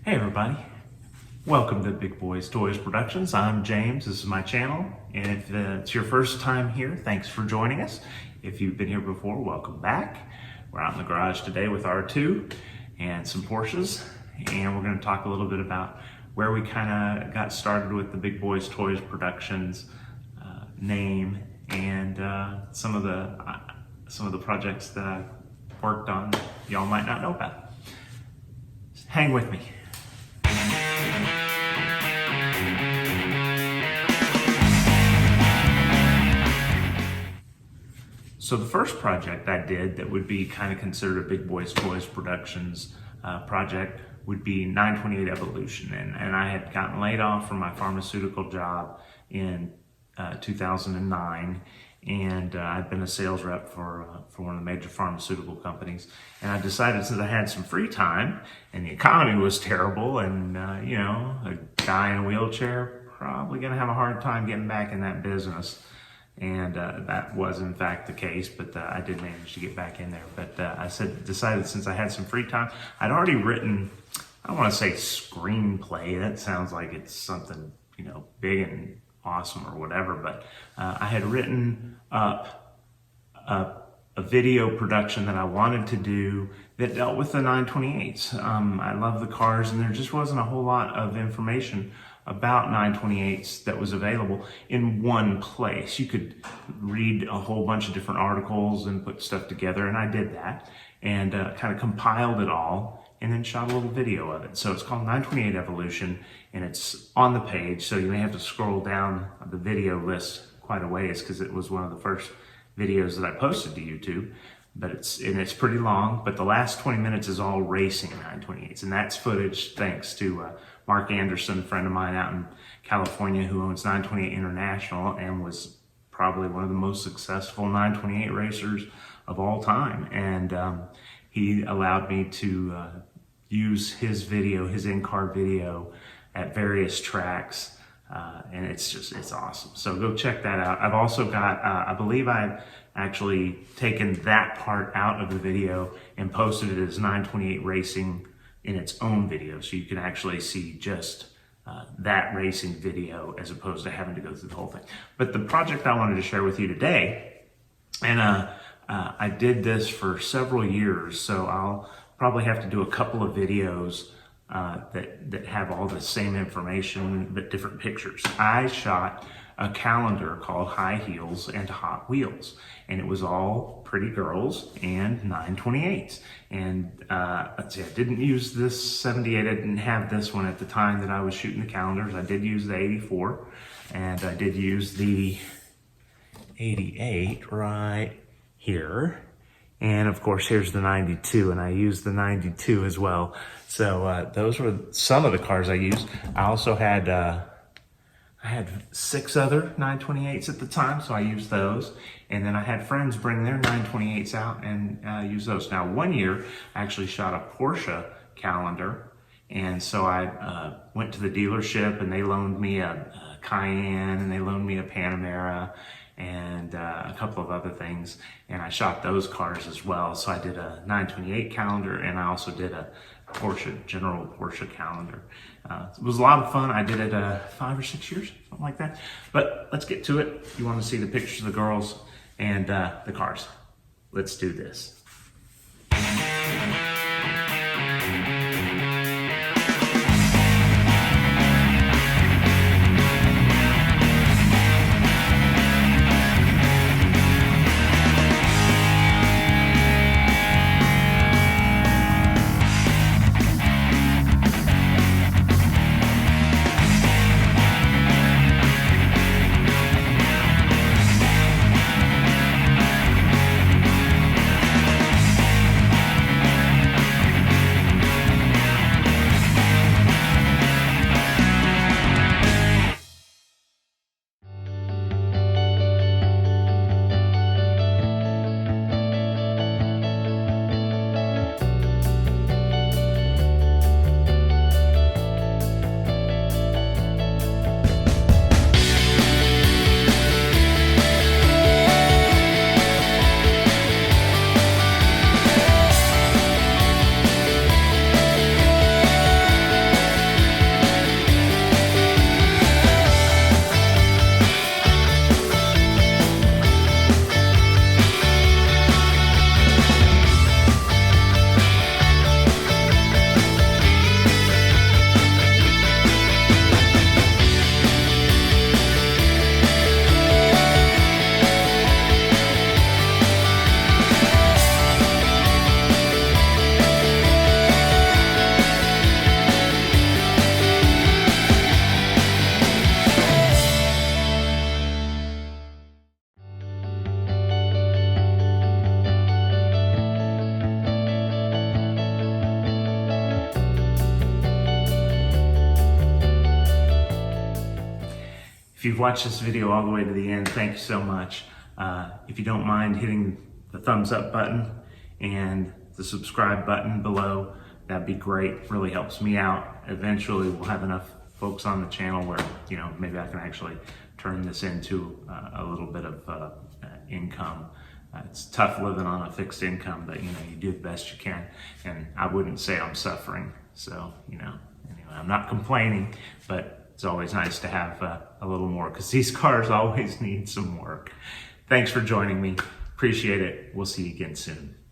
Hey everybody, welcome to Big Boys Toys Productions. I'm James, this is my channel, and if it's your first time here, thanks for joining us. If you've been here before, welcome back. We're out in the garage today with R2 and some Porsches, and we're going to talk a little bit about where we kind of got started with the Big Boys Toys Productions name, and some of the projects that I've worked on y'all might not know about. Hang with me. So the first project I did that would be kind of considered a Big Boys Toys Productions project would be 928 Evolution. And I had gotten laid off from my pharmaceutical job in 2009. And I'd been a sales rep for one of the major pharmaceutical companies. And I decided, since I had some free time and the economy was terrible, and a guy in a wheelchair probably gonna have a hard time getting back in that business. And that was in fact the case, but I did manage to get back in there. But I decided since I had some free time, I'd already written, I don't want to say screenplay, that sounds like it's something, big and awesome or whatever, but I had written up a video production that I wanted to do that dealt with the 928s. I love the cars, and there just wasn't a whole lot of information about 928s that was available in one place. You could read a whole bunch of different articles and put stuff together, and I did that, and kind of compiled it all and then shot a little video of it. So it's called 928 Evolution, and it's on the page, so you may have to scroll down the video list quite a ways because it was one of the first videos that I posted to YouTube. But it's pretty long, but the last 20 minutes is all racing 928s, and that's footage thanks to Mark Anderson, a friend of mine out in California who owns 928 International and was probably one of the most successful 928 racers of all time. And he allowed me to use his video, his in-car video at various tracks, and it's awesome. So go check that out. I've also got, I believe I've actually taken that part out of the video and posted it as 928 Racing in its own video, so you can actually see just that racing video as opposed to having to go through the whole thing. But the project I wanted to share with you today, and I did this for several years, so I'll probably have to do a couple of videos that have all the same information but different pictures. I shot a calendar called High Heels and Hot Wheels, and it was all pretty girls and 928s. And let's see, I didn't use this 78. I didn't have this one at the time that I was shooting the calendars. I did use the 84, and I did use the 88 right here. And of course, here's the 92, and I used the 92 as well. So those were some of the cars I used. I also had I had 6 other 928s at the time, so I used those. And then I had friends bring their 928s out and use those. Now, one year, I actually shot a Porsche calendar. And so I went to the dealership, and they loaned me a Cayenne, and they loaned me a Panamera, and a couple of other things. And I shot those cars as well. So I did a 928 calendar, and I also did a general Porsche calendar. It was a lot of fun. I did it 5 or 6 years, something like that. But let's get to it. You want to see the pictures of the girls and the cars. Let's do this. you've watched this video all the way to the end, thank you so much. If you don't mind hitting the thumbs up button and the subscribe button below, that'd be great. Really helps me out. Eventually we'll have enough folks on the channel where, you know, maybe I can actually turn this into a little bit of income. It's tough living on a fixed income, but you know, you do the best you can, and I wouldn't say I'm suffering. So, you know, anyway, I'm not complaining, but it's always nice to have a little more, because these cars always need some work. Thanks for joining me. Appreciate it. We'll see you again soon.